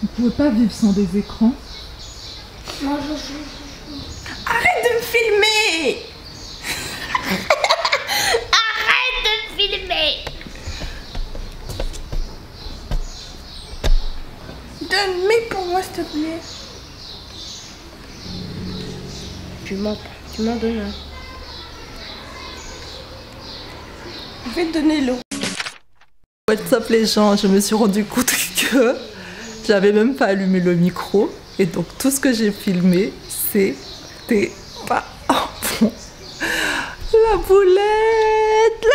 On ne pouvait pas vivre sans des écrans. Arrête de me filmer. Arrête de me filmer. Mets pour moi s'il te plaît. Tu m'en donnes un. Je vais te donner l'eau. What's up les gens, je me suis rendu compte que j'avais même pas allumé le micro et donc tout ce que j'ai filmé c'était pas bon. La boulette,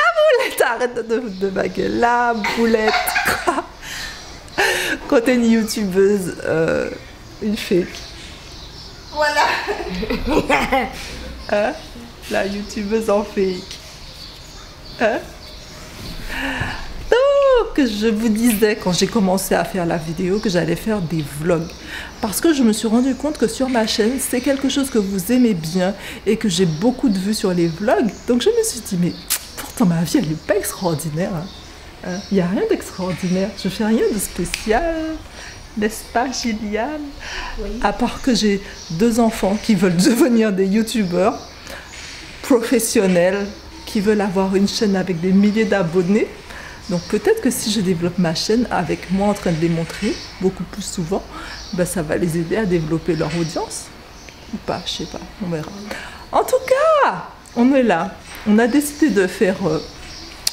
arrête de ma gueule, la boulette. Quand t'es une youtubeuse, une fake. Voilà. Hein? La youtubeuse en fake. Hein? Donc, je vous disais quand j'ai commencé à faire la vidéo que j'allais faire des vlogs. Parce que je me suis rendu compte que sur ma chaîne, c'est quelque chose que vous aimez bien et que j'ai beaucoup de vues sur les vlogs. Donc je me suis dit, mais pourtant ma vie, elle n'est pas extraordinaire. Hein? Il n'y a rien d'extraordinaire. Je fais rien de spécial. N'est-ce pas, Gilliane? Oui. À part que j'ai 2 enfants qui veulent devenir des youtubeurs professionnels, qui veulent avoir une chaîne avec des milliers d'abonnés. Donc peut-être que si je développe ma chaîne avec moi en train de les montrer beaucoup plus souvent, ben ça va les aider à développer leur audience. Ou pas, je sais pas, on verra. En tout cas, on est là. On a décidé de faire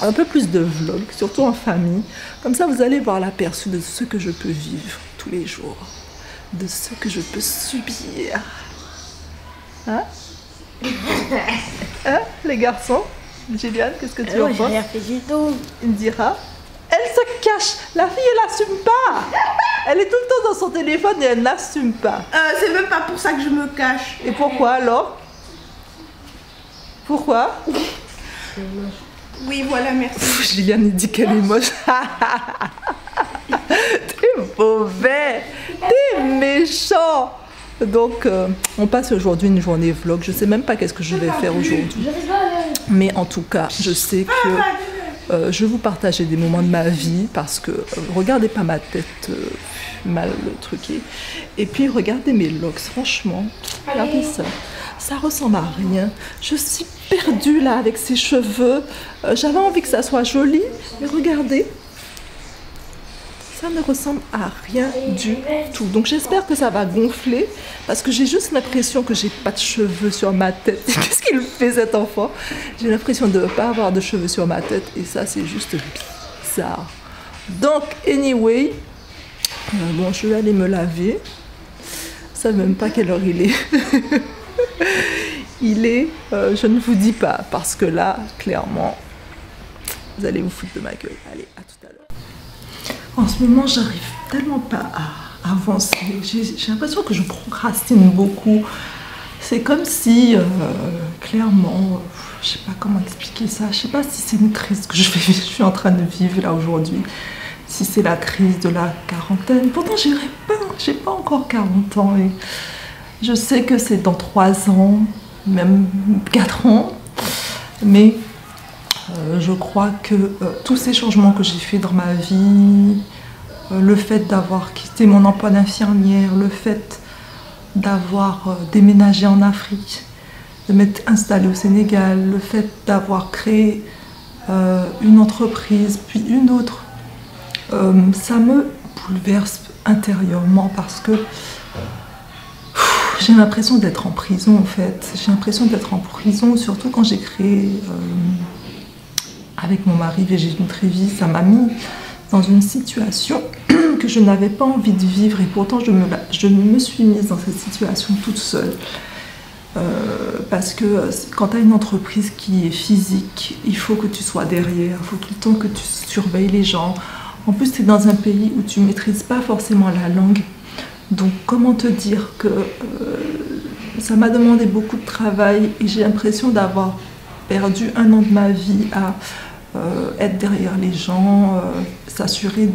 un peu plus de vlogs, surtout en famille. Comme ça, vous allez voir l'aperçu de ce que je peux vivre tous les jours. De ce que je peux subir. Hein? Hein, les garçons? Gilliane, qu'est-ce que tu en penses? J'ai rien fait du tout. Il dira. Elle se cache. La fille, elle n'assume pas. Elle est tout le temps dans son téléphone et elle n'assume pas. C'est même pas pour ça que je me cache. Et pourquoi alors? Pourquoi? Oui, voilà, merci. Pff, Gilliane, il dit qu'elle est moche. T'es mauvais. T'es méchant. Donc, on passe aujourd'hui une journée vlog. Je sais même pas qu'est-ce que je vais faire aujourd'hui. Mais en tout cas, je sais que je vais vous partager des moments de ma vie parce que regardez pas ma tête mal truquée. Et puis, regardez mes locks. Franchement, regardez ça. Ça ressemble à rien. Je suis perdue là avec ces cheveux. J'avais envie que ça soit joli. Mais regardez. Ça ne ressemble à rien du tout. Donc j'espère que ça va gonfler parce que j'ai juste l'impression que j'ai pas de cheveux sur ma tête. Qu'est-ce qu'il fait cet enfant? J'ai l'impression de ne pas avoir de cheveux sur ma tête et ça c'est juste bizarre. Donc anyway, bon je vais aller me laver. Je ne sais même pas quelle heure il est. Il est, je ne vous dis pas parce que là clairement vous allez vous foutre de ma gueule. Allez, à tout à l'heure. En ce moment, j'arrive tellement pas à avancer. J'ai l'impression que je procrastine beaucoup. C'est comme si, clairement, je sais pas comment expliquer ça. Je sais pas si c'est une crise que je suis en train de vivre là aujourd'hui. Si c'est la crise de la quarantaine. Pourtant, j'ai pas encore 40 ans. Et je sais que c'est dans 3 ans, même 4 ans. Mais je crois que tous ces changements que j'ai fait dans ma vie, le fait d'avoir quitté mon emploi d'infirmière, le fait d'avoir déménagé en Afrique, de m'être installée au Sénégal, le fait d'avoir créé une entreprise, puis une autre, ça me bouleverse intérieurement parce que j'ai l'impression d'être en prison en fait. J'ai l'impression d'être en prison, surtout quand j'ai créé... avec mon mari Végétine Trévis, ça m'a mis dans une situation que je n'avais pas envie de vivre et pourtant je me suis mise dans cette situation toute seule. Parce que quand tu as une entreprise qui est physique, il faut que tu sois derrière, il faut tout le temps que tu surveilles les gens. En plus, tu es dans un pays où tu ne maîtrises pas forcément la langue. Donc comment te dire que ça m'a demandé beaucoup de travail et j'ai l'impression d'avoir perdu 1 an de ma vie à être derrière les gens, s'assurer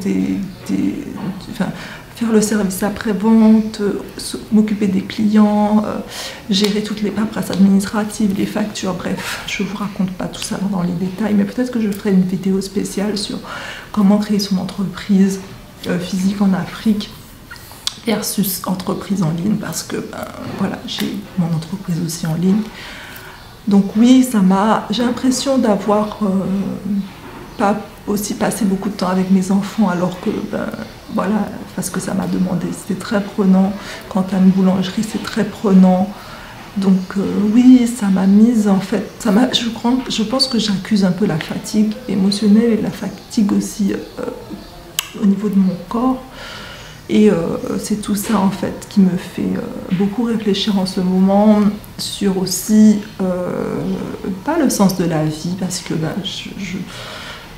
faire le service après-vente, m'occuper des clients, gérer toutes les paperasses administratives, les factures, bref, je ne vous raconte pas tout ça dans les détails, mais peut-être que je ferai une vidéo spéciale sur comment créer son entreprise physique en Afrique. versus entreprise en ligne, parce que ben, voilà, j'ai mon entreprise aussi en ligne. Donc oui, j'ai l'impression d'avoir pas aussi passé beaucoup de temps avec mes enfants, alors que ben, voilà, parce que ça m'a demandé, c'était très prenant. Quand tu as une boulangerie, c'est très prenant. Donc oui, ça m'a mise en fait, je pense que j'accuse un peu la fatigue émotionnelle et la fatigue aussi au niveau de mon corps. Et c'est tout ça en fait qui me fait beaucoup réfléchir en ce moment sur aussi, pas le sens de la vie, parce que ben,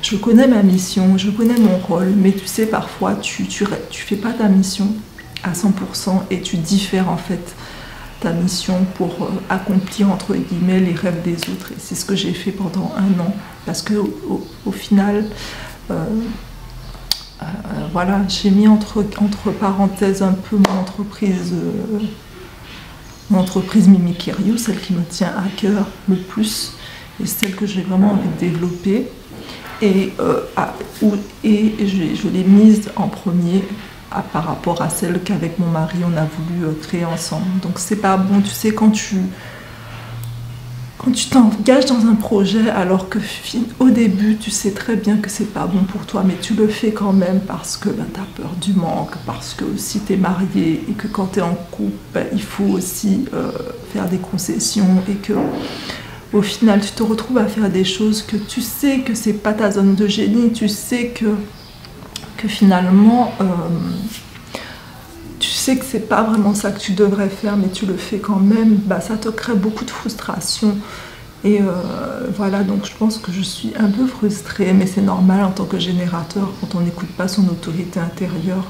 je connais ma mission, je connais mon rôle, mais tu sais, parfois tu fais pas ta mission à 100% et tu diffères en fait ta mission pour accomplir entre guillemets les rêves des autres. Et c'est ce que j'ai fait pendant 1 an, parce que au final, voilà, j'ai mis entre parenthèses un peu mon entreprise Mimi Kériou, celle qui me tient à cœur le plus et celle que j'ai vraiment envie de développer. Et je l'ai mise en premier par rapport à celle qu'avec mon mari on a voulu créer ensemble. Donc c'est pas bon, tu sais, quand tu t'engages dans un projet alors que au début tu sais très bien que c'est pas bon pour toi, mais tu le fais quand même parce que ben, tu as peur du manque, parce que aussi tu es marié et que quand tu es en couple, ben, il faut aussi faire des concessions, et que au final tu te retrouves à faire des choses que tu sais que c'est pas ta zone de génie, tu sais que finalement tu sais que c'est pas vraiment ça que tu devrais faire, mais tu le fais quand même, bah, ça te crée beaucoup de frustration. Et voilà, donc je pense que je suis un peu frustrée, mais c'est normal en tant que générateur, quand on n'écoute pas son autorité intérieure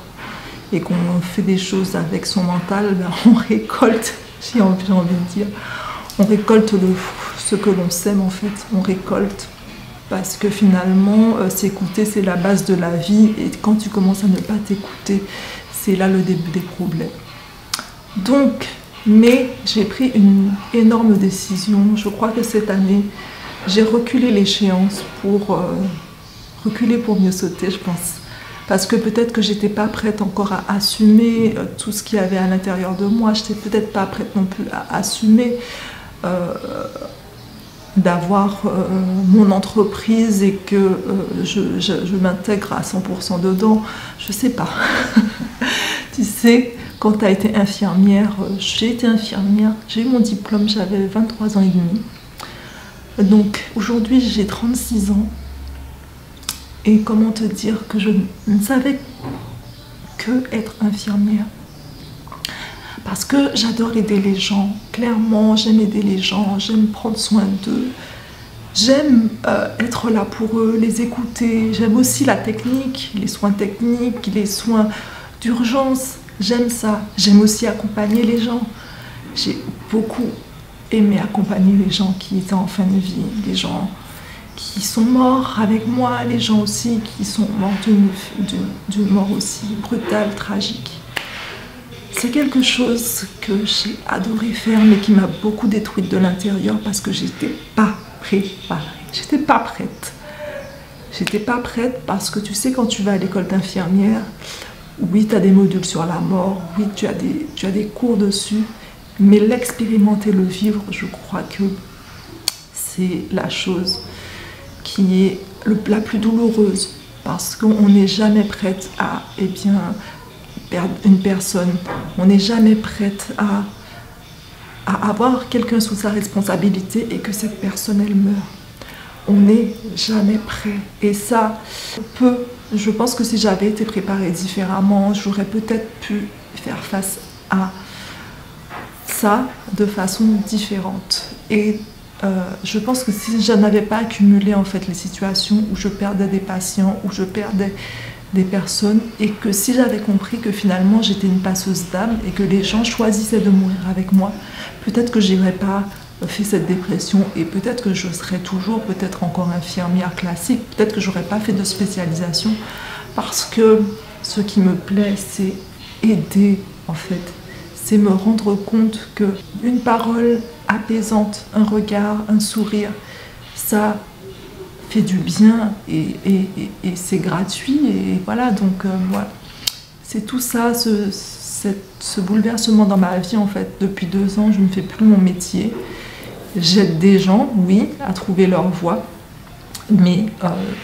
et qu'on fait des choses avec son mental, ben, on récolte, j'ai envie de dire, on récolte ce que l'on sème en fait, on récolte. Parce que finalement, s'écouter, c'est la base de la vie, et quand tu commences à ne pas t'écouter, c'est là le début des problèmes. Donc, mais j'ai pris une énorme décision. Je crois que cette année, j'ai reculé l'échéance pour mieux sauter, je pense. Parce que peut-être que j'étais pas prête encore à assumer tout ce qu'il y avait à l'intérieur de moi. Je n'étais peut-être pas prête non plus à assumer d'avoir mon entreprise et que je m'intègre à 100% dedans. Je sais pas. Tu sais, quand tu as été infirmière, j'ai été infirmière, j'ai eu mon diplôme, j'avais 23 ans et demi. Donc aujourd'hui, j'ai 36 ans. Et comment te dire que je ne savais que être infirmière. Parce que j'adore aider les gens. Clairement, j'aime aider les gens, j'aime prendre soin d'eux. J'aime être là pour eux, les écouter. J'aime aussi la technique, les soins techniques, les soins d'urgence. J'aime ça. J'aime aussi accompagner les gens. J'ai beaucoup aimé accompagner les gens qui étaient en fin de vie, les gens qui sont morts avec moi, les gens aussi qui sont morts d'une mort aussi brutale, tragique. C'est quelque chose que j'ai adoré faire, mais qui m'a beaucoup détruite de l'intérieur parce que j'étais pas préparée. J'étais pas prête. J'étais pas prête parce que tu sais, quand tu vas à l'école d'infirmière, oui, tu as des modules sur la mort, oui, tu as des cours dessus, mais l'expérimenter, le vivre, je crois que c'est la chose qui est la plus douloureuse, parce qu'on n'est jamais prête à perdre une personne, on n'est jamais prête à avoir quelqu'un sous sa responsabilité et que cette personne elle meurt. On n'est jamais prêt. Et ça, je pense que si j'avais été préparée différemment, j'aurais peut-être pu faire face à ça de façon différente. Et je pense que si je n'avais pas accumulé en fait les situations où je perdais des patients, où je perdais des personnes, et que si j'avais compris que finalement j'étais une passeuse d'âme et que les gens choisissaient de mourir avec moi, peut-être que j'aurais pas fait cette dépression, et peut-être que je serais toujours peut-être encore infirmière classique, peut-être que j'aurais pas fait de spécialisation, parce que ce qui me plaît, c'est aider en fait. C'est me rendre compte qu'une parole apaisante, un regard, un sourire, ça fait du bien, et c'est gratuit, et voilà, donc voilà. C'est tout ça, ce bouleversement dans ma vie, en fait. Depuis 2 ans, je ne fais plus mon métier. J'aide des gens, oui, à trouver leur voie, mais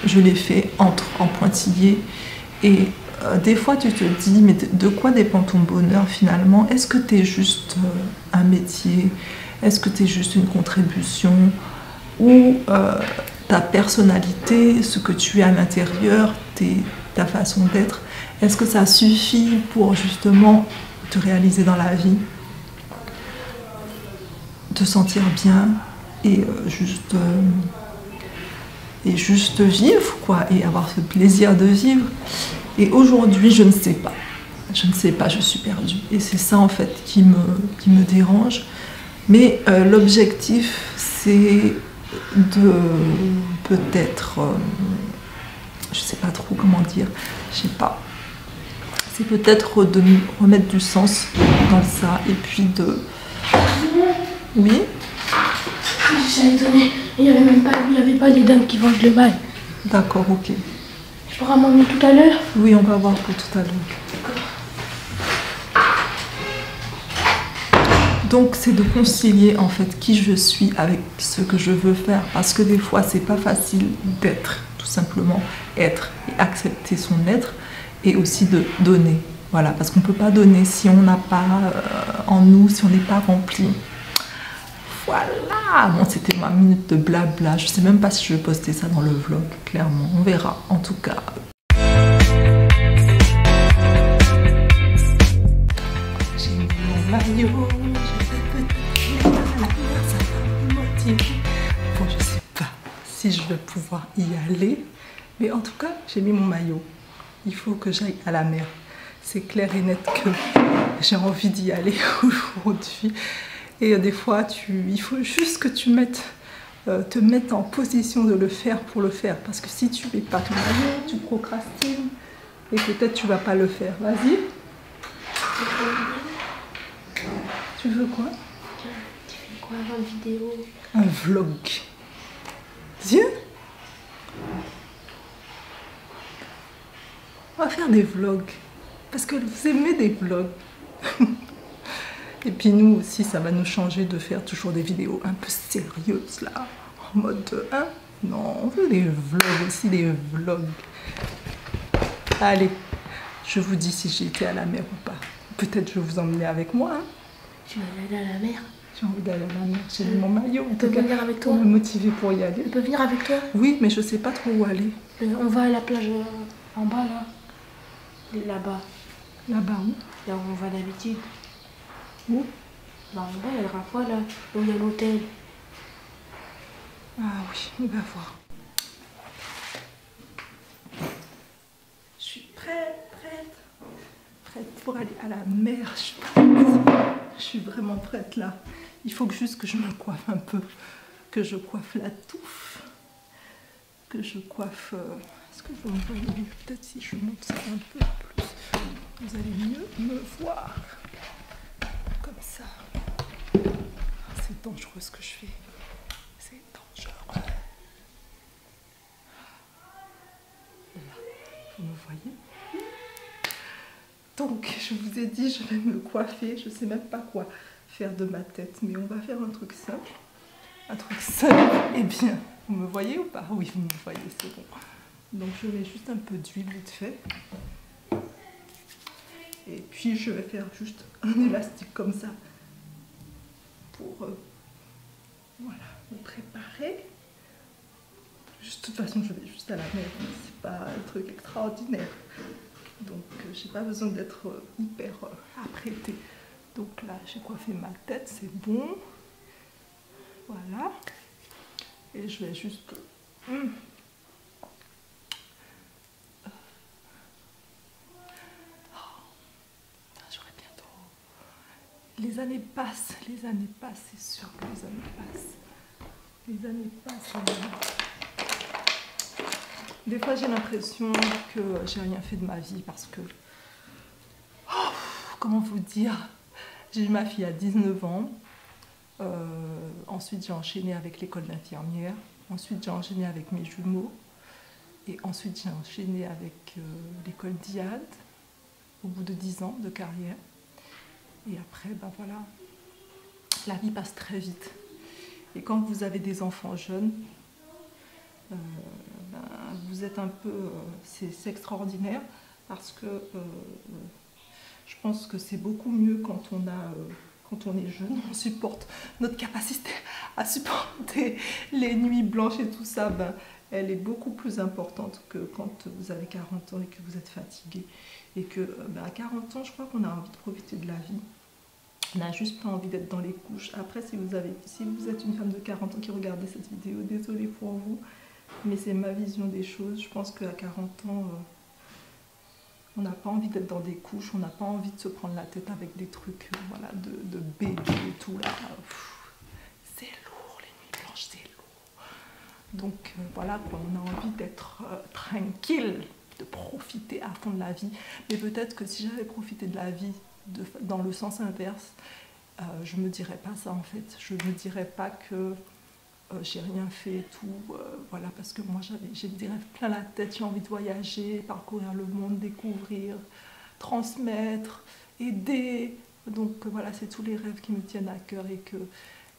je les fais en pointillé. Et des fois, tu te dis, mais de quoi dépend ton bonheur finalement? Est-ce que tu es juste un métier? Est-ce que tu es juste une contribution? Ou ta personnalité, ce que tu es à l'intérieur, ta façon d'être, est-ce que ça suffit pour justement te réaliser dans la vie? Te sentir bien et juste vivre, quoi, et avoir ce plaisir de vivre. Et aujourd'hui, je ne sais pas. Je ne sais pas, je suis perdue. Et c'est ça, en fait, qui me dérange. Mais l'objectif, c'est de peut-être... je ne sais pas trop comment dire. Je sais pas. C'est peut-être de remettre du sens dans ça. Et puis de... Oui? J'allais donner. Il n'y avait pas les dames qui vendent le bail. D'accord, ok. Je pourrais m'emmener tout à l'heure? Oui, on va voir pour tout à l'heure. Donc c'est de concilier en fait qui je suis avec ce que je veux faire, parce que des fois c'est pas facile d'être, tout simplement être et accepter son être, et aussi de donner. Voilà, parce qu'on peut pas donner si on n'a pas en nous, si on n'est pas rempli. Voilà, bon, c'était ma minute de blabla. Je sais même pas si je vais poster ça dans le vlog, clairement. On verra, en tout cas. J'ai mis mon maillot, je vais peut-être aller à la mer, ça va me motiver. Bon, je sais pas si je vais pouvoir y aller, mais en tout cas, j'ai mis mon maillot. Il faut que j'aille à la mer. C'est clair et net que j'ai envie d'y aller aujourd'hui. Et des fois, il faut juste que tu te mettes en position de le faire pour le faire. Parce que si tu ne mets pas ton maillot, tu procrastines et peut-être tu ne vas pas le faire. Vas-y. Tu veux quoi? Tu fais quoi en vidéo? Un vlog. Viens. On va faire des vlogs. Parce que vous aimez des vlogs. Et puis nous aussi, ça va nous changer de faire toujours des vidéos un peu sérieuses là, en mode hein? Non, on veut des vlogs aussi, des vlogs. Allez, je vous dis si j'ai été à la mer ou pas. Peut-être je vais vous emmener avec moi. Hein? Tu vas aller à la mer? J'ai envie d'aller à la mer, j'ai mis mon maillot. Elle peut venir avec toi? Pour me motiver pour y aller. Elle peut venir avec toi? Oui, mais je sais pas trop où aller. On va à la plage en bas là. Là-bas. Là-bas où? Là où on va d'habitude. Où? Bah en bas, il y a le rafale là, où il y a l'hôtel. Ah oui, on va voir. Je suis prête pour aller à la mer. Je suis prête. Je suis vraiment prête là. Il faut juste que je me coiffe un peu, que je coiffe la touffe, que je coiffe... Est-ce que vous me voyez mieux? Peut-être si je monte ça un peu plus, vous allez mieux me voir. Comme ça. C'est dangereux ce que je fais. C'est dangereux. Là, vous me voyez? Donc, je vous ai dit, je vais me coiffer. Je ne sais même pas quoi faire de ma tête, mais on va faire un truc simple. Un truc simple. Eh bien, vous me voyez ou pas? Oui, vous me voyez, c'est bon. Donc, je mets juste un peu d'huile vite fait. Et puis, je vais faire juste un élastique comme ça pour voilà, me préparer. Juste, de toute façon, je vais juste à la mer. C'est pas un truc extraordinaire. Donc, j'ai pas besoin d'être hyper apprêtée. Donc là, j'ai coiffé ma tête, c'est bon. Voilà. Et je vais juste... J'aurai bientôt... Les années passent, c'est sûr que les années passent. Les années passent. Des fois, j'ai l'impression que j'ai rien fait de ma vie parce que... Oh, comment vous dire? J'ai eu ma fille à 19 ans. Ensuite, j'ai enchaîné avec l'école d'infirmière. Ensuite, j'ai enchaîné avec mes jumeaux. Et ensuite, j'ai enchaîné avec l'école d'IAD au bout de 10 ans de carrière. Et après, ben voilà, la vie passe très vite. Et quand vous avez des enfants jeunes, ben, vous êtes un peu... c'est extraordinaire parce que je pense que c'est beaucoup mieux quand on est jeune, on supporte notre capacité à supporter les nuits blanches et tout ça, ben, elle est beaucoup plus importante que quand vous avez 40 ans et que vous êtes fatigué. Et que ben, à 40 ans, je crois qu'on a envie de profiter de la vie. On n'a juste pas envie d'être dans les couches. Après, si vous êtes une femme de 40 ans qui regardez cette vidéo, désolée pour vous, mais c'est ma vision des choses. Je pense qu'à 40 ans, on n'a pas envie d'être dans des couches, on n'a pas envie de se prendre la tête avec des trucs voilà, de bébé et tout là. C'est lourd, les nuits blanches, c'est lourd. Donc voilà, quoi, on a envie d'être tranquille, de profiter à fond de la vie. Mais peut-être que si j'avais profité de la vie dans le sens inverse, je me dirais pas ça en fait. Je me dirais pas que j'ai rien fait et tout, voilà, parce que moi j'ai des rêves plein la tête, j'ai envie de voyager, parcourir le monde, découvrir, transmettre, aider. Donc voilà, c'est tous les rêves qui me tiennent à cœur et que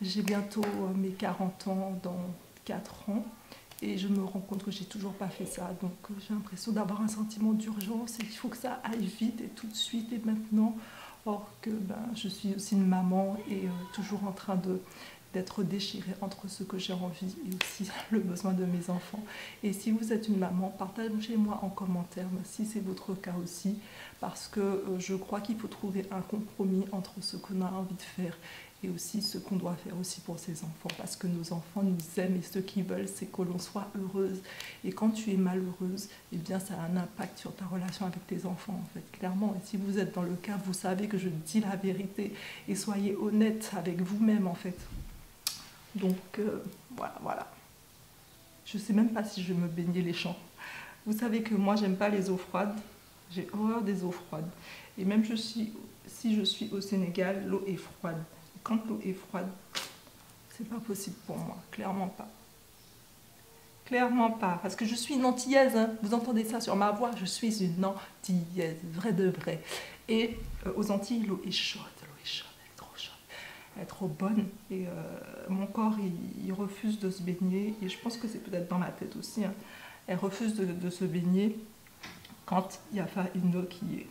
j'ai bientôt mes 40 ans dans 4 ans et je me rends compte que j'ai toujours pas fait ça. Donc j'ai l'impression d'avoir un sentiment d'urgence et qu'il faut que ça aille vite et tout de suite et maintenant. Or que ben, je suis aussi une maman et toujours en train d'être déchirée entre ce que j'ai envie et aussi le besoin de mes enfants. Et si vous êtes une maman, partagez-moi en commentaire si c'est votre cas aussi, parce que je crois qu'il faut trouver un compromis entre ce qu'on a envie de faire et aussi ce qu'on doit faire aussi pour ses enfants, parce que nos enfants nous aiment et ce qu'ils veulent, c'est que l'on soit heureuse. Et quand tu es malheureuse, eh bien ça a un impact sur ta relation avec tes enfants, en fait, clairement. Et si vous êtes dans le cas, vous savez que je dis la vérité et soyez honnête avec vous-même, en fait. Donc voilà. Je ne sais même pas si je vais me baigner les champs. Vous savez que moi, j'aime pas les eaux froides. J'ai horreur des eaux froides. Et même si je suis au Sénégal, l'eau est froide. Quand l'eau est froide, c'est pas possible pour moi. Clairement pas. Clairement pas. Parce que je suis une Antillaise. Hein. Vous entendez ça sur ma voix. Je suis une Antillaise. Vrai de vrai. Et aux Antilles, l'eau est chaude. Elle est trop bonne et mon corps il refuse de se baigner et je pense que c'est peut-être dans ma tête aussi, hein. Elle refuse de se baigner quand il n'y a pas une eau qui est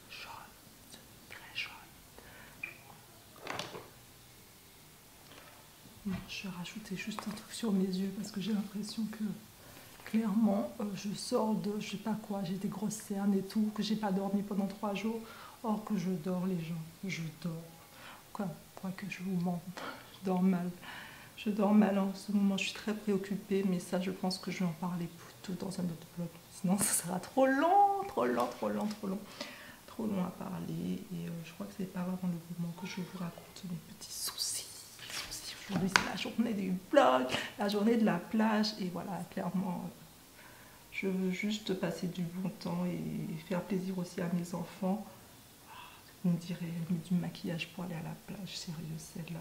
chaude, très chaude. Bon, je vais rajouter juste un truc sur mes yeux parce que j'ai l'impression que clairement je sors de je sais pas quoi, j'ai des grosses cernes et tout, que j'ai pas dormi pendant 3 jours, or que je dors les gens, je dors. Quoi que je vous mente, je dors mal. Je dors mal en ce moment, je suis très préoccupée, mais ça, je pense que je vais en parler plutôt dans un autre vlog. Sinon, ça sera trop long à parler. Et je crois que c'est pas vraiment le moment que je vous raconte mes petits soucis. Aujourd'hui, c'est la journée du vlog, la journée de la plage. Et voilà, clairement, je veux juste passer du bon temps et faire plaisir aussi à mes enfants. Vous me direz, elle met du maquillage pour aller à la plage, sérieux celle-là.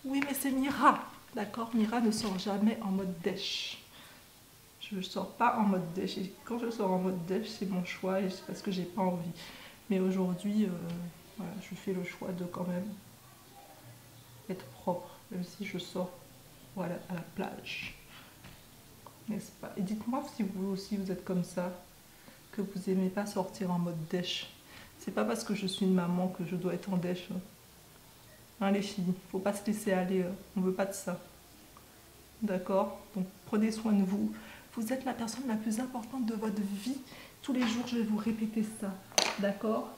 Oui, mais c'est Mira, d'accord? Mira ne sort jamais en mode dèche. Je ne sors pas en mode dèche. Et quand je sors en mode dèche, c'est mon choix et c'est parce que j'ai pas envie. Mais aujourd'hui, voilà, je fais le choix de quand même être propre, même si je sors voilà, à la plage. N'est-ce pas? Et dites-moi si vous aussi vous êtes comme ça, que vous aimez pas sortir en mode dèche. C'est pas parce que je suis une maman que je dois être en dèche. Hein, les filles, faut pas se laisser aller, on veut pas de ça. D'accord? Donc prenez soin de vous. Vous êtes la personne la plus importante de votre vie. Tous les jours, je vais vous répéter ça. D'accord?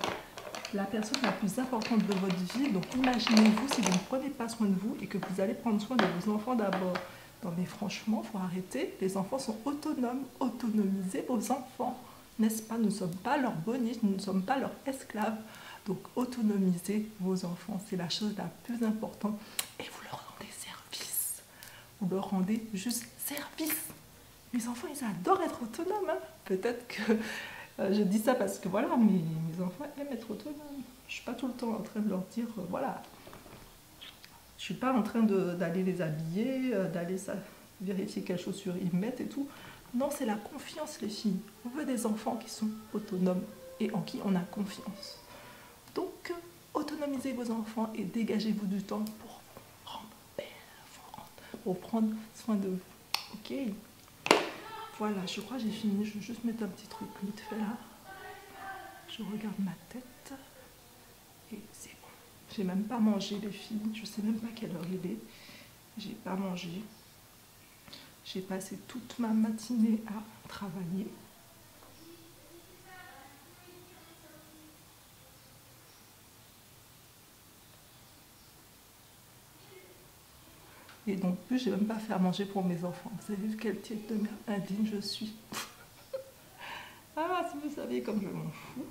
La personne la plus importante de votre vie. Donc imaginez-vous si vous ne prenez pas soin de vous et que vous allez prendre soin de vos enfants d'abord. Non mais franchement, il faut arrêter. Les enfants sont autonomes. Autonomisez vos enfants. N'est-ce pas? Nous ne sommes pas leurs bonnies, nous ne sommes pas leurs esclaves. Donc autonomisez vos enfants, c'est la chose la plus importante. Et vous leur rendez service. Vous leur rendez juste service. Mes enfants, ils adorent être autonomes. Hein. Peut-être que je dis ça parce que voilà, mes enfants aiment être autonomes. Je ne suis pas tout le temps en train de leur dire, voilà. Je ne suis pas en train d'aller les habiller, d'aller vérifier quelles chaussures ils mettent et tout. Non, c'est la confiance, les filles. On veut des enfants qui sont autonomes et en qui on a confiance. Donc, économisez vos enfants et dégagez-vous du temps pour vous rendre belle, pour prendre soin de vous. Ok? Voilà, je crois que j'ai fini. Je vais juste mettre un petit truc vite fait là. Je regarde ma tête et c'est bon. J'ai même pas mangé les filles. Je sais même pas quelle heure il est. J'ai pas mangé. J'ai passé toute ma matinée à travailler. Et donc, plus, je n'ai même pas fait à manger pour mes enfants. Vous avez vu quel type de mère indigne je suis. Ah, si vous saviez comme je m'en fous.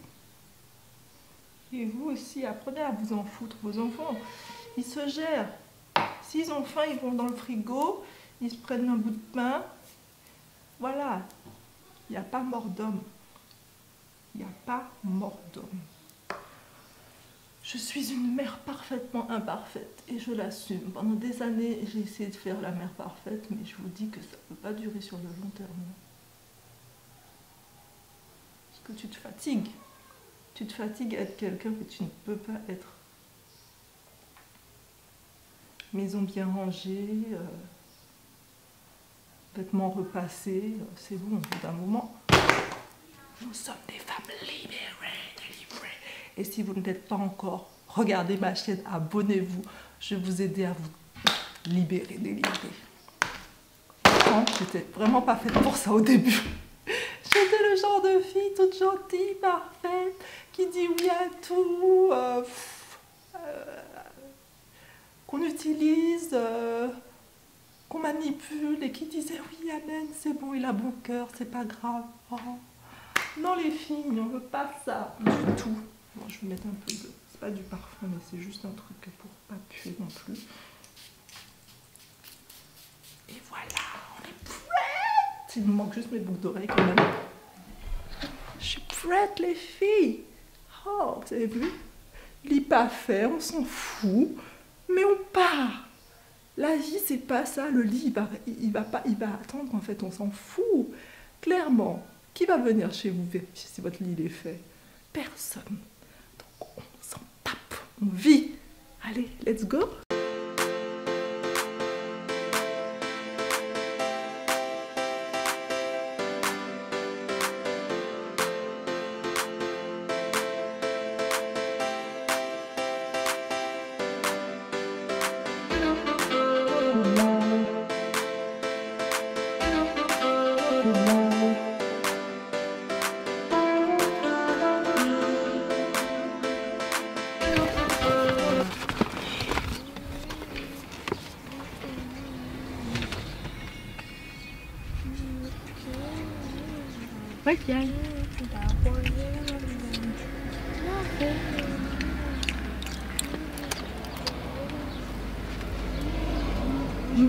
Et vous aussi, apprenez à vous en foutre. Vos enfants, ils se gèrent. S'ils ont faim, ils vont dans le frigo, ils se prennent un bout de pain. Voilà. Il n'y a pas mort d'homme. Il n'y a pas mort d'homme. Je suis une mère parfaitement imparfaite et je l'assume. Pendant des années, j'ai essayé de faire la mère parfaite, mais je vous dis que ça ne peut pas durer sur le long terme. Parce que tu te fatigues. Tu te fatigues à être quelqu'un que tu ne peux pas être. Maison bien rangée, vêtements repassés, c'est bon, au bout d'un moment. Nous sommes des femmes libérées, délivrées. Et si vous ne l'êtes pas encore, regardez ma chaîne, abonnez-vous. Je vais vous aider à vous libérer, délivrer. Non, j'étais vraiment pas faite pour ça au début. J'étais le genre de fille toute gentille, parfaite, qui dit oui à tout, qu'on utilise, qu'on manipule et qui disait oui, amen, c'est bon, il a bon cœur, c'est pas grave. Oh. Non, les filles, on veut pas ça du tout. Bon, je vais mettre un peu de... C'est pas du parfum, mais c'est juste un truc pour pas puer non plus. Et voilà, on est prête. Il me manque juste mes boucles d'oreilles quand même. Je suis prête, les filles. Oh, vous avez vu? Lit pas fait, on s'en fout. Mais on part. La vie, c'est pas ça. Le lit, il va attendre, en fait, on s'en fout. Clairement, qui va venir chez vous vérifier si votre lit est fait? Personne. Donc, on s'en tape. On vit. Allez, let's go.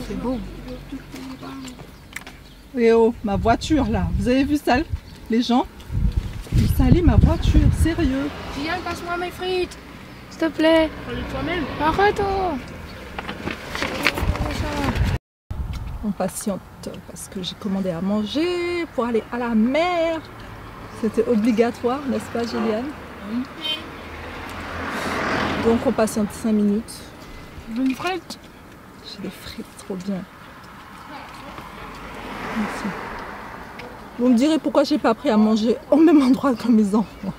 C'est beau. Et oh, ma voiture là, vous avez vu ça, les gens? Ils salissent ma voiture, sérieux. Viens, passe-moi mes frites, s'il te plaît. Prends-les toi-même. Arrête-toi. On patiente parce que j'ai commandé à manger pour aller à la mer. C'était obligatoire, n'est-ce pas, Juliane? Oui. Donc on patiente 5 minutes. Je veux une frite. J'ai des frites, trop bien. Merci. Vous me direz pourquoi j'ai pas pris à manger au même endroit que mes enfants.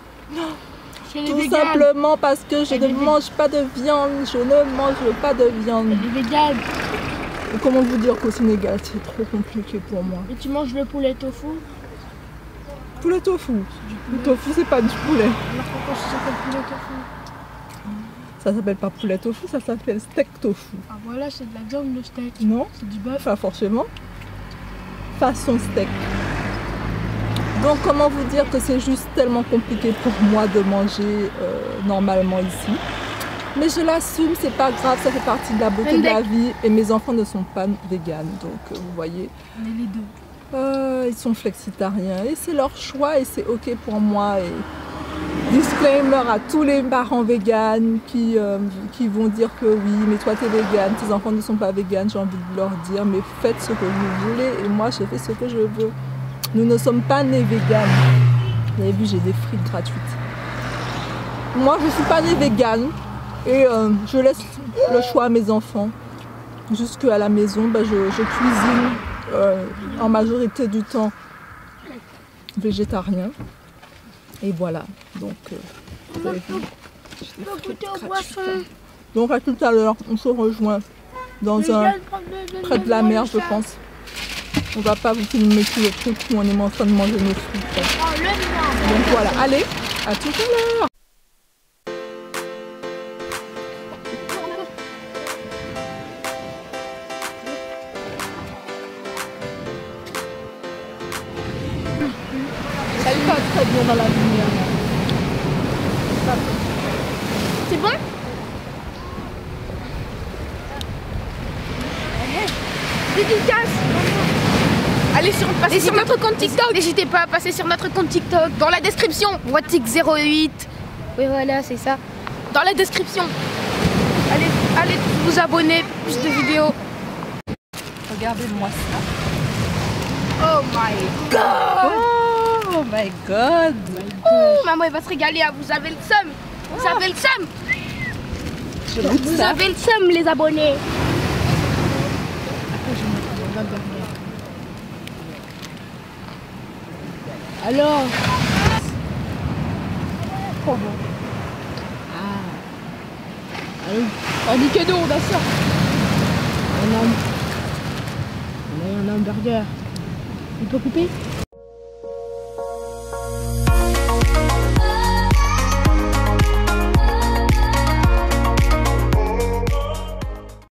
Tout simplement parce que je ne mange pas de viande. Je ne mange pas de viande. Elle est végane. Et comment vous dire qu'au Sénégal, c'est trop compliqué pour moi. Et tu manges le poulet tofu? Poulet tofu. Le tofu, c'est pas du poulet. Alors pourquoi ça s'appelle poulet tofu? Ça s'appelle pas poulet tofu, ça s'appelle steak tofu. Ah voilà, c'est de la viande, le steak. Non, c'est du bœuf. Pas forcément. Façon steak. Donc comment vous dire que c'est juste tellement compliqué pour moi de manger normalement ici. Mais je l'assume, c'est pas grave, ça fait partie de la beauté de la vie. Et mes enfants ne sont pas véganes, donc vous voyez. On est les deux. Ils sont flexitariens et c'est leur choix et c'est ok pour moi. Et disclaimer à tous les parents véganes qui vont dire que oui, mais toi t'es végane, tes enfants ne sont pas véganes, j'ai envie de leur dire, mais faites ce que vous voulez et moi je fais ce que je veux. Nous ne sommes pas nés véganes. Vous avez vu, j'ai des frites gratuites. Moi je ne suis pas née végane, Et je laisse le choix à mes enfants. Jusqu'à la maison, je cuisine en majorité du temps végétarien. Et voilà, donc vous avez vu, donc à tout à l'heure, on se rejoint près de la mer, je pense. On va pas vous filmer tout le truc où on est en train de manger nos frites. Donc voilà, allez, à tout à l'heure. Ça y va très bien dans la lumière. C'est bon? Dédicace. Allez Passez sur notre compte TikTok. N'hésitez pas à passer sur notre compte TikTok. Dans la description. Watik08. Oui, voilà, c'est ça. Dans la description. Allez vous abonner. Plus de vidéos. Regardez-moi ça. Oh my god. Oh my god. Maman, elle va se régaler. Hein. Vous avez le seum. Vous avez le seum. Vous avez le seum, les abonnés. Alors, Trop bon. allez, on dit cadeau, on a ça. On a un hamburger. Il peut couper?